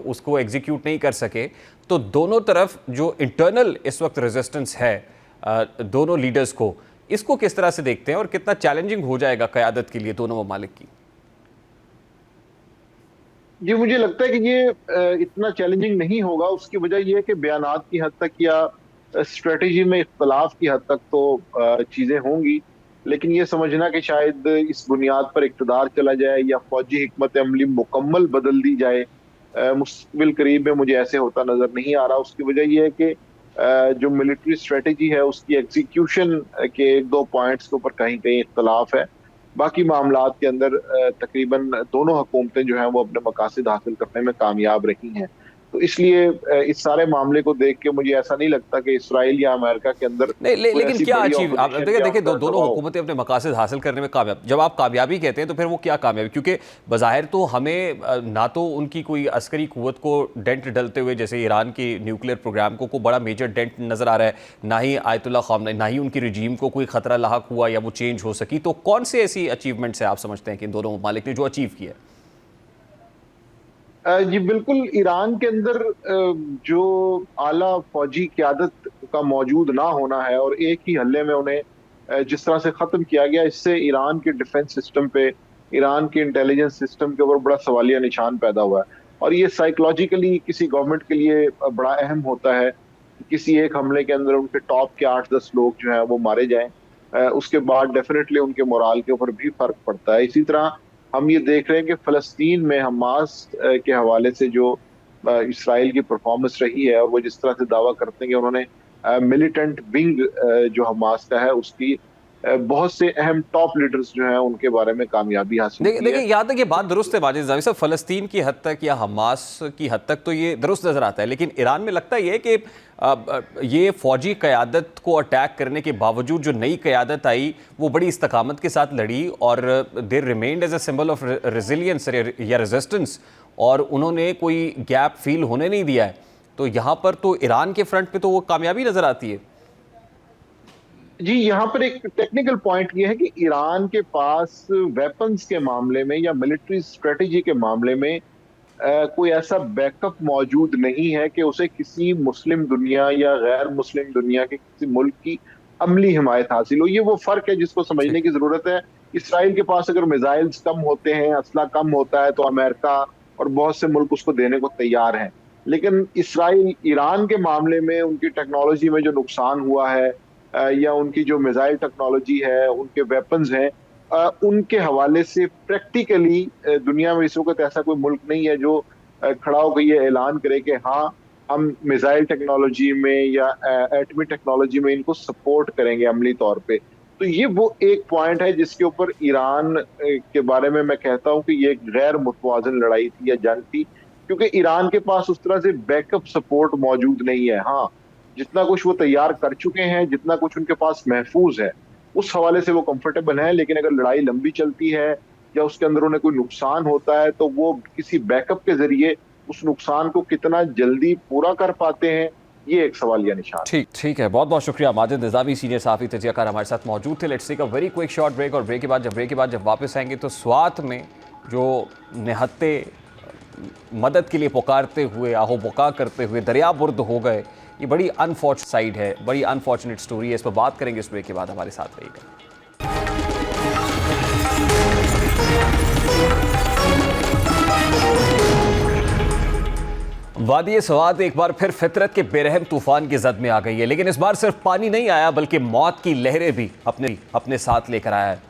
उसको एग्जीक्यूट नहीं कर सके। तो दोनों तरफ जो इंटरनल इस वक्त रेजिस्टेंस है दोनों लीडर्स को, इसको किस तरह से देखते हैं और कितना चैलेंजिंग हो जाएगा क़यादत के लिए दोनों ममालिक की? जी मुझे लगता है कि ये इतना चैलेंजिंग नहीं होगा। उसकी वजह यह है कि बयानात की हद तक या स्ट्रेटेजी में इख्तलाफ की हद तक तो चीजें होंगी, लेकिन ये समझना कि शायद इस बुनियाद पर इक़्तिदार चला जाए या फौजी हिकमत अमली मुकम्मल बदल दी जाए, मुस्तक़बिल करीब में मुझे ऐसे होता नजर नहीं आ रहा। उसकी वजह यह है कि जो मिलिट्री स्ट्रेटेजी है उसकी एग्जीक्यूशन के 1-2 पॉइंट्स के ऊपर कहीं कहीं इख्तलाफ है। बाकी मामलात के अंदर तकरीबन दोनों हुकूमतें जो हैं वो अपने मकासद हासिल करने में कामयाब रही हैं। तो इसलिए इस सारे मामले को देख के मुझे ऐसा नहीं लगता कि इसराइल या अमेरिका के अंदर नहीं, लेकिन क्या अचीव, आप देखिए दोनों हुकूमतें अपने मकासद हासिल करने में कामयाब। जब आप कामयाबी कहते हैं तो फिर वो क्या कामयाबी? क्योंकि बज़ाहिर तो हमें ना तो उनकी कोई अस्करी कुव्वत को डेंट डलते हुए जैसे ईरान की न्यूक्लियर प्रोग्राम को बड़ा मेजर डेंट नज़र आ रहा है, ना ही आयतुल्लाह ख़ामनेई, ना ही उनकी रजीम को कोई ख़तरा लाहक हुआ या वो चेंज हो सकी। तो कौन से ऐसी अचीवमेंट्स है आप समझते हैं कि इन दोनों ममालिक ने जो अचीव किया है? जी बिल्कुल, ईरान के अंदर जो आला फौजी क़यादत का मौजूद ना होना है और एक ही हल्ले में उन्हें जिस तरह से ख़त्म किया गया, इससे ईरान के डिफेंस सिस्टम पे, ईरान के इंटेलिजेंस सिस्टम के ऊपर बड़ा सवालिया निशान पैदा हुआ है। और ये साइकोलॉजिकली किसी गवर्नमेंट के लिए बड़ा अहम होता है कि किसी एक हमले के अंदर उनके टॉप के 8-10 लोग जो हैं वो मारे जाएं, उसके बाद डेफिनेटली उनके मोराल के ऊपर भी फर्क पड़ता है। इसी तरह हम ये देख रहे हैं कि फ़लस्तीन में हमास के हवाले से जो इसराइल की परफॉर्मेंस रही है और वो जिस तरह से दावा करते हैं कि उन्होंने मिलिटेंट विंग जो हमास का है उसकी बहुत से अहम टॉप लीडर्स जो हैं उनके बारे में कामयाबी हासिल की है। देखिए यहाँ तक ये बात दुरुस्त है माजिद ज़ावी साहब, फ़लस्तीन की हद तक या हमास की हद तक तो ये दुरुस्त नज़र आता है, लेकिन ईरान में लगता ये है कि ये फ़ौजी क़यादत को अटैक करने के बावजूद जो नई क़यादत आई वो बड़ी इस्तकामत के साथ लड़ी और there remained as a symbol of resilience या रेजिस्टेंस, और उन्होंने कोई गैप फील होने नहीं दिया है। तो यहाँ पर तो ईरान के फ्रंट पे तो वो कामयाबी नज़र आती है। जी, यहाँ पर एक टेक्निकल पॉइंट ये है कि ईरान के पास वेपन्स के मामले में या मिलिट्री स्ट्रेटेजी के मामले में कोई ऐसा बैकअप मौजूद नहीं है कि उसे किसी मुस्लिम दुनिया या गैर मुस्लिम दुनिया के किसी मुल्क की अमली हिमायत हासिल हो। ये वो फर्क है जिसको समझने की जरूरत है। इसराइल के पास अगर मिसाइल्स कम होते हैं, असला कम होता है, तो अमेरिका और बहुत से मुल्क उसको देने को तैयार हैं। लेकिन इसराइल ईरान के मामले में उनकी टेक्नोलॉजी में जो नुकसान हुआ है या उनकी जो मिसाइल टेक्नोलॉजी है, उनके वेपन्स हैं, उनके हवाले से प्रैक्टिकली दुनिया में इस वक्त ऐसा कोई मुल्क नहीं है जो खड़ा होकर ये ऐलान करे कि हाँ, हम मिसाइल टेक्नोलॉजी में या एटमी टेक्नोलॉजी में इनको सपोर्ट करेंगे अमली तौर पे। तो ये वो एक पॉइंट है जिसके ऊपर ईरान के बारे में मैं कहता हूँ कि ये एक गैर मुतवाज़िन लड़ाई थी या जंग थी, क्योंकि ईरान के पास उस तरह से बैकअप सपोर्ट मौजूद नहीं है। हाँ, जितना कुछ वो तैयार कर चुके हैं, जितना कुछ उनके पास महफूज है, उस हवाले से वो कंफर्टेबल है। लेकिन अगर लड़ाई लंबी चलती है या उसके अंदर उन्हें कोई नुकसान होता है, तो वो किसी बैकअप के जरिए उस नुकसान को कितना जल्दी पूरा कर पाते हैं, ये एक सवाल या निशान। ठीक है, बहुत बहुत शुक्रिया। माजिद निज़ामी, सीनियर सहाफ़ी तजियाकार, हमारे साथ मौजूद थे। Let's take a very quick short break, और ब्रेक के बाद जब वापस आएंगे तो स्वात में जो निहत्ते मदद के लिए पुकारते हुए, आहो बुका करते हुए दरिया बुर्द हो गए, ये बड़ी अनफॉर्चुनेट साइड है, बड़ी अनफॉर्चुनेट स्टोरी है। इस पर बात करेंगे इस ब्रेक के बाद। हमारे साथ रहिएगा। वादी स्वात एक बार फिर फितरत के बेरहम तूफान की जद में आ गई है, लेकिन इस बार सिर्फ पानी नहीं आया बल्कि मौत की लहरें भी अपने साथ लेकर आया है।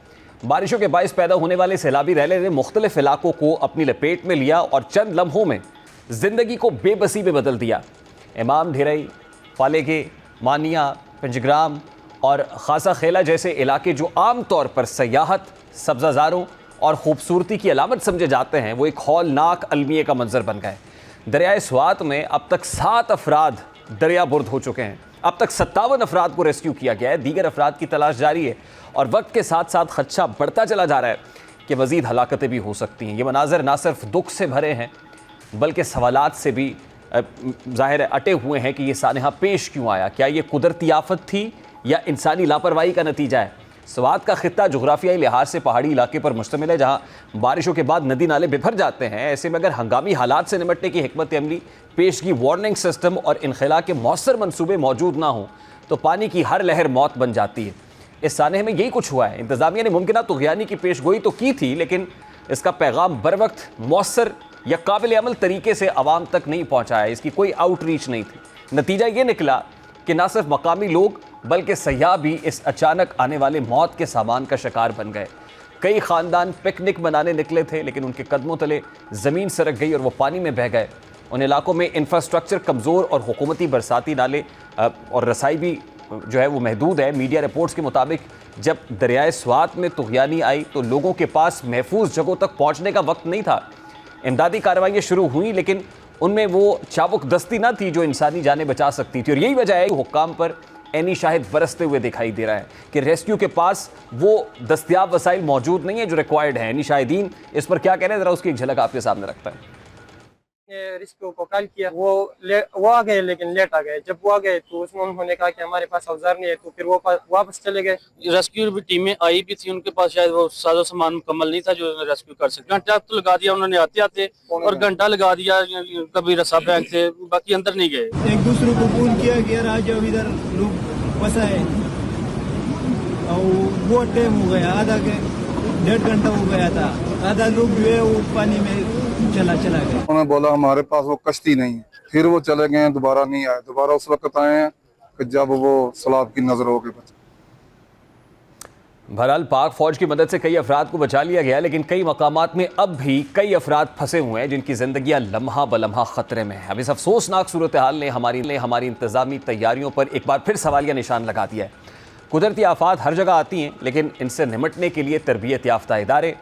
बारिशों के बायस पैदा होने वाले सैलाबी रैले ने मुख्तलिफ इलाकों को अपनी लपेट में लिया और चंद लम्हों में जिंदगी को बेबसी में बदल दिया। इमाम ढिरई, फालेगे, मानिया, पंजग्राम और खासा खेला जैसे इलाके जो आम तौर पर सयाहत, सब्जाजारों और खूबसूरती की अलामत समझे जाते हैं, वो एक हौलनाक अलमिये का मंजर बन गए। दरियाए स्वात में अब तक 7 अफराद दरिया बुर्द हो चुके हैं। अब तक 57 अफराद को रेस्क्यू किया गया है। दीगर अफराद की तलाश जारी है और वक्त के साथ साथ खदशा बढ़ता चला जा रहा है कि मज़ीद हलाकतें भी हो सकती हैं। ये मनाजर ना सिर्फ दुख से भरे हैं बल्कि सवालात से भी ज़ाहिर अटे हुए हैं कि ये सानहा पेश क्यों आया। क्या ये कुदरती आफत थी या इंसानी लापरवाही का नतीजा है? स्वात का खित्ता जोग्राफियाई लिहाज से पहाड़ी इलाके पर मुश्तमिल है, जहाँ बारिशों के बाद नदी नाले बिफर जाते हैं। ऐसे में अगर हंगामी हालात से निपटने की हिकमत अमली, पेशगी, वार्निंग सिस्टम और इनखला के मौसर मनसूबे मौजूद ना हो तो पानी की हर लहर मौत बन जाती है। इस सानहे में यही कुछ हुआ है। इंतज़ामिया ने मुमकिन तुग़यानी की पेशगोई तो की थी, लेकिन इसका पैगाम बर वक्त मौसर या काबिल अमल तरीके से आवाम तक नहीं पहुँचाया। इसकी कोई आउटरीच नहीं थी। नतीजा ये निकला कि न सिर्फ मकामी लोग बल्कि सयाह भी इस अचानक आने वाले मौत के सामान का शिकार बन गए। कई ख़ानदान पिकनिक मनाने निकले थे, लेकिन उनके कदमों तले ज़मीन सरक गई और वो पानी में बह गए। उन इलाकों में इंफ्रास्ट्रक्चर कमज़ोर और हुकूमती बरसाती नाले और रसाई भी जो है वो महदूद है। मीडिया रिपोर्ट्स के मुताबिक जब दरियाए स्वात में तुग़यानी आई तो लोगों के पास महफूज जगहों तक पहुँचने का वक्त नहीं था। इमदादी कार्रवाइयाँ शुरू हुई, लेकिन उनमें वो चाबुक दस्ती ना थी जो इंसानी जानें बचा सकती थी। और यही वजह है कि हुक्काम पर ऐनी शाहिद बरसते हुए दिखाई दे रहा है कि रेस्क्यू के पास वो दस्तियाब वसाइल मौजूद नहीं है जो रिक्वायर्ड है। ऐनी शाहिदीन इस पर क्या कह रहे हैं, ज़रा उसकी एक झलक आपके सामने रखता है। रेस्क्यू को कॉल किया, वो आ गए, लेकिन लेट आ गए। जब वो आ गए तो उसमें उन्होंने कहा कि हमारे पास औजार नहीं है, तो फिर वो वापस चले गए। रेस्क्यू टीमें आई भी थी, उनके पास शायद वो साजो सामान मुकम्मल नहीं था जो रेस्क्यू कर सकते। घंटा तो लगा दिया उन्होंने आते आते, और घंटा लगा दिया। कभी रस्सा बैंक थे, बाकी अंदर नहीं गए। एक दूसरे को फोन किया कि यार आ जाओ इधर, लोग फंसा है। और वो टाइम हो गया, आधा 1.5 घंटा हो गया था। आधा लोग जो है वो पानी में चला गया। उन्होंने बोला हमारे पास वो कश्ती नहीं है। फिर वो चले गए, दोबारा नहीं आए। दोबारा उस वक्त आए हैं कि जब वो सैलाब की नजर हो गए। बहरहाल पाक फौज की मदद से कई अफराद को बचा लिया गया, लेकिन कई मकामात में अब भी कई अफराद फंसे हुए हैं जिनकी जिंदगियां लम्हा ब लम्हा खतरे में है। अब इस अफसोसनाक सूरत हाल ने हमारी इंतजामी तैयारियों पर एक बार फिर सवालिया निशान लगा दिया है। कुदरती आफात हर जगह आती हैं, लेकिन इनसे निमटने के लिए तरबियत याफ्ता इदारे,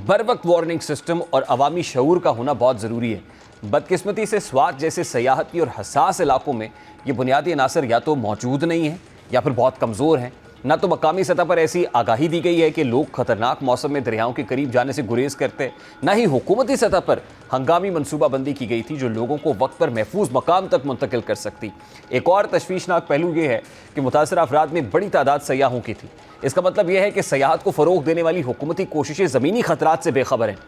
बर वक्त वार्निंग सिस्टम और अवामी शऊर का होना बहुत ज़रूरी है। बदकिस्मती से स्वात जैसे सयाहती और हसास इलाकों में ये बुनियादी अनासर या तो मौजूद नहीं है या फिर बहुत कमज़ोर हैं। ना तो मकामी सतह पर ऐसी आगाही दी गई है कि लोग खतरनाक मौसम में दरियाओं के करीब जाने से गुरेज करते हैं, ना ही हुकूमती सतह पर हंगामी मनसूबाबंदी की गई थी जो लोगों को वक्त पर महफूज मकाम तक मुंतकिल कर सकती। एक और तशवीशनाक पहलू यह है कि मुतासर अफराद में बड़ी तादाद सयाहों की थी। इसका मतलब यह है कि सयाहत को फ़रोग देने वाली हुकूमती कोशिशें ज़मीनी खतरात से बेखबर हैं।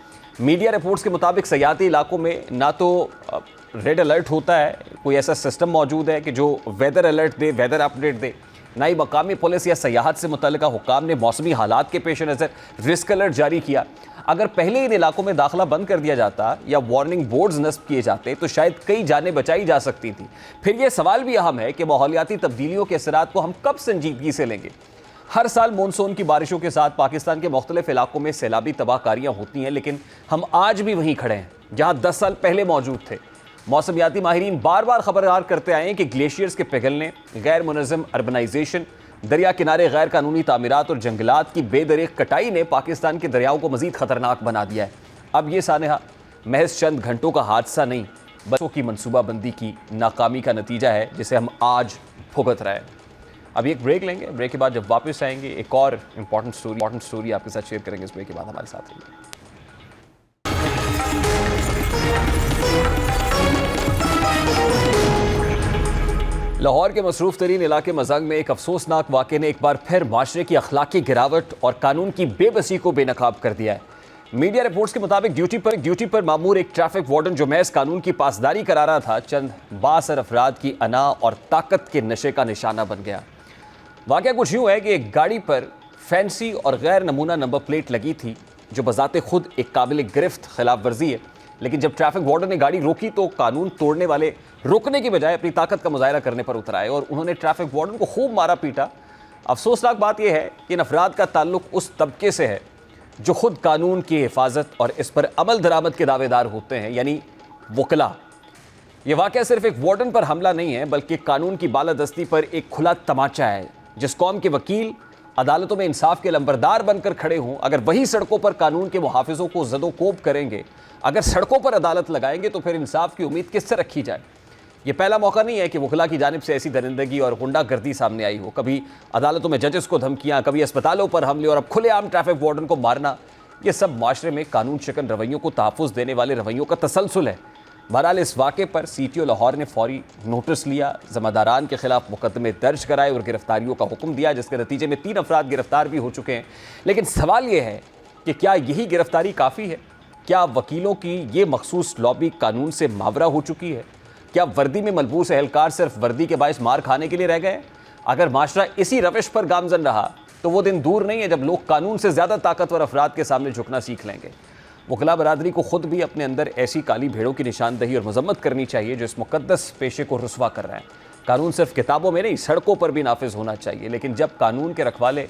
मीडिया रिपोर्ट्स के मुताबिक सयाहती इलाकों में ना तो रेड अलर्ट होता है, कोई ऐसा सिस्टम मौजूद है कि जो वेदर अलर्ट दे, वेदर अपडेट दे, ना ही मकामी पुलिस या सयाहत से मुतल्लिका हुकाम ने मौसमी हालात के पेश नज़र रिस्क अलर्ट जारी किया। अगर पहले इन इलाकों में दाखिला बंद कर दिया जाता या वार्निंग बोर्ड्स नस्ब किए जाते तो शायद कई जानें बचाई जा सकती थी। फिर यह सवाल भी अहम है कि माहौलियाती तब्दीलियों के असरात को हम कब संजीदगी से लेंगे। हर साल मानसून की बारिशों के साथ पाकिस्तान के मुख्तलिफ इलाकों में सैलाबी तबाहकारियाँ होती हैं, लेकिन हम आज भी वहीं खड़े हैं जहाँ 10 साल पहले मौजूद थे। मौसमियाती माहिरीन बार बार खबरदार करते आए हैं कि ग्लेशियर्स के पिघलने, गैर मुनज़्ज़म अर्बनाइजेशन, दरिया किनारे गैर कानूनी तामीरात और जंगलात की बेदरीग कटाई ने पाकिस्तान के दरियाओं को मज़ीद ख़तरनाक बना दिया है। अब ये सानहा महज चंद घंटों का हादसा नहीं, बच्चों की मनसूबाबंदी की नाकामी का नतीजा है जिसे हम आज भुगत रहे हैं। अभी एक ब्रेक लेंगे, ब्रेक के बाद जब वापस आएंगे एक और इंपॉर्टेंट स्टोरी आपके साथ शेयर करेंगे। इस ब्रेक के बाद हमारे साथ रहिए। लाहौर के मसरूफ़ तरीन इलाके मजंग में एक अफसोसनाक वाक़े ने एक बार फिर माशरे की अखलाकी गिरावट और कानून की बेबसी को बेनकाब कर दिया है। मीडिया रिपोर्ट्स के मुताबिक ड्यूटी पर मामूर एक ट्रैफिक वार्डन जो महज कानून की पासदारी करा रहा था, चंद बासर अफराद की अना और ताकत के नशे का निशाना बन गया। वाक़या कुछ यूँ है कि एक गाड़ी पर फैंसी और गैर नमूना नंबर प्लेट लगी थी जो बज़ाते खुद एक काबिल गिरफ्त खिलाफ वर्जी है, लेकिन जब ट्रैफक वार्डन ने गाड़ी रोकी तो कानून तोड़ने वाले रुकने की बजाय अपनी ताकत का मुजाहरा करने पर उतर आए और उन्होंने ट्रैफिक वार्डन को खूब मारा पीटा। अफसोसनाक बात यह है कि इन अफराद का ताल्लुक उस तबके से है जो खुद कानून की हिफाजत और इस पर अमल दरामद के दावेदार होते हैं, यानी वकला। यह वाक़या सिर्फ एक वार्डन पर हमला नहीं है बल्कि कानून की बालादस्ती पर एक खुला तमाचा है। जिस कौम के वकील अदालतों में इंसाफ के लंबरदार बनकर खड़े हों, अगर वही सड़कों पर कानून के मुहाफिजों को ज़दोकोब करेंगे, अगर सड़कों पर अदालत लगाएंगे तो फिर इंसाफ की उम्मीद किससे रखी जाए। ये पहला मौका नहीं है कि वकला की जानिब से ऐसी दरिंदगी और गुंडागर्दी सामने आई हो। कभी अदालतों में जजेस को धमकियाँ, कभी अस्पतालों पर हमले और अब खुलेआम ट्रैफिक वार्डन को मारना, ये सब माशरे में कानून शिकन रवैयों को तहफ़्फ़ुज़ देने वाले रवैयों का तसलसल है। बहरहाल इस वाक़े पर CTO लाहौर ने फौरी नोटिस लिया, ज़िम्मेदारान के खिलाफ मुकदमे दर्ज कराए और गिरफ्तारियों का हुक्म दिया, जिसके नतीजे में 3 अफराद गिरफ्तार भी हो चुके हैं। लेकिन सवाल ये है कि क्या यही गिरफ्तारी काफ़ी है? क्या वकीलों की ये मखसूस लॉबी कानून से मावरा हो चुकी है? क्या वर्दी में मलबूस एहलकार सिर्फ वर्दी के बायस मार खाने के लिए रह गए? अगर माशरा इसी रविश पर गामजन रहा तो वो दिन दूर नहीं है जब लोग कानून से ज़्यादा ताकतवर अफराद के सामने झुकना सीख लेंगे। वकला बरादरी को खुद भी अपने अंदर ऐसी काली भेड़ों की निशानदही और मजम्मत करनी चाहिए जो इस मुकद्दस पेशे को रुस्वा कर रहे हैं। कानून सिर्फ किताबों में नहीं, सड़कों पर भी नाफिज होना चाहिए। लेकिन जब कानून के रखवाले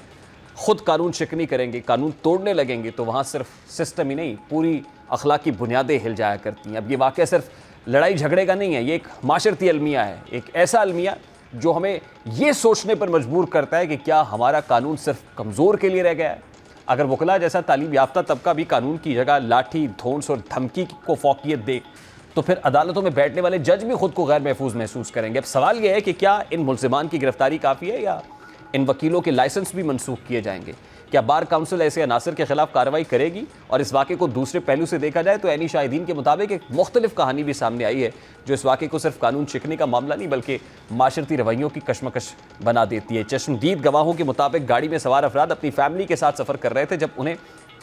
खुद कानून शिकनी करेंगे, कानून तोड़ने लगेंगे, तो वहाँ सिर्फ सिस्टम ही नहीं, पूरी अखलाकी बुनियादें हिल जाया करती हैं। अब ये वाक़या सिर्फ लड़ाई झगड़े का नहीं है, ये एक माशरती अलमिया है, एक ऐसा अलमिया जो हमें ये सोचने पर मजबूर करता है कि क्या हमारा कानून सिर्फ कमज़ोर के लिए रह गया है। अगर वकला जैसा तालीम याफ्ता तबका भी कानून की जगह लाठी, धौंस और धमकी को फौकियत दे तो फिर अदालतों में बैठने वाले जज भी खुद को गैर महफूज महसूस करेंगे। अब सवाल यह है कि क्या इन मुल्ज़िमान की गिरफ्तारी काफ़ी है या इन वकीलों के लाइसेंस भी मनसूख किए जाएंगे? क्या बार काउंसिल ऐसे अनासर के खिलाफ कार्रवाई करेगी? और इस वाक़े को दूसरे पहलू से देखा जाए तो ऐनी शाहिदीन के मुताबिक एक मुख्तलिफ कहानी भी सामने आई है जो इस वाक़े को सिर्फ कानून शिकने का मामला नहीं बल्कि माशरती रवैयों की कशमकश बना देती है। चश्मदीद गवाहों के मुताबिक गाड़ी में सवार अफराद अपनी फैमिली के साथ सफ़र कर रहे थे जब उन्हें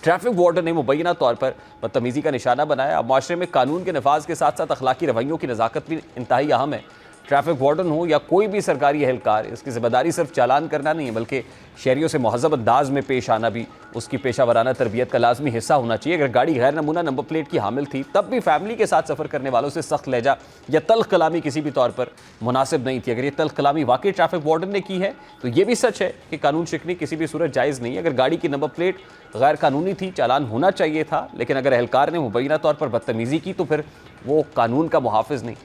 ट्रैफिक वार्डन ने मुबैना तौर पर बदतमीज़ी का निशाना बनाया। अब माशरे में कानून के नफाज के साथ साथ अखलाकी रवैयों की नज़ाकत भी इंतहाई अहम है। ट्रैफिक वार्डन हो या कोई भी सरकारी एहलकार, इसकी ज़िम्मेदारी सिर्फ चालान करना नहीं है बल्कि शहरियों से महज़ब अंदाज में पेश आना भी उसकी पेशा वराना तरबियत का लाजमी हिस्सा होना चाहिए। अगर गाड़ी गैर नमूना नंबर प्लेट की हामिल थी तब भी फैमिली के साथ सफ़र करने वालों से सख्त लहजा या तल्ख कलामी किसी भी तौर पर मुनासिब नहीं थी। अगर ये तल्ख कलामी वाकई ट्रैफिक वार्डन ने की है तो ये भी सच है कि कानून शिकनी किसी भी सूरत जायज़ नहीं है। अगर गाड़ी की नंबर प्लेट गैर कानूनी थी, चालान होना चाहिए था, लेकिन अगर एहलकार ने मुबैना तौर पर बदतमीज़ी की तो फिर वो कानून का मुहाफ़िज़ नहीं,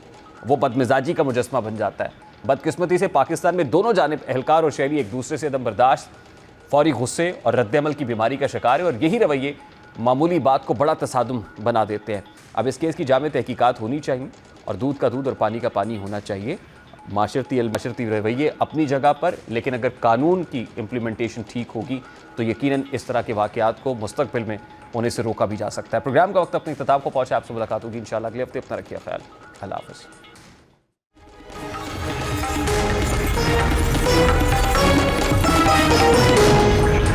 वो बदमिजाजी का मुजस्मा बन जाता है। बदकिस्मती से पाकिस्तान में दोनों जानिब एहलकार और शहरी एक दूसरे से दम बर्दाश्त, फौरी गुस्से और रद्द-ए-अमल की बीमारी का शिकार है और यही रवैये मामूली बात को बड़ा तसादुम बना देते हैं। अब इस केस की जामे तहकीकात होनी चाहिए और दूध का दूध और पानी का पानी होना चाहिए। माशरती रवैये अपनी जगह पर, लेकिन अगर कानून की इम्प्लीमेंटेशन ठीक होगी तो यकीनन इस तरह के वाक़यात को मुस्तक़बिल में होने से रोका भी जा सकता है। प्रोग्राम का वक्त अपने इख्तिताम को पहुंचा। आपसे मुलाकात होगी इंशाअल्लाह अगले हफ्ते। अपना रखिए ख्याल। अल्लाह हाफ़िज़।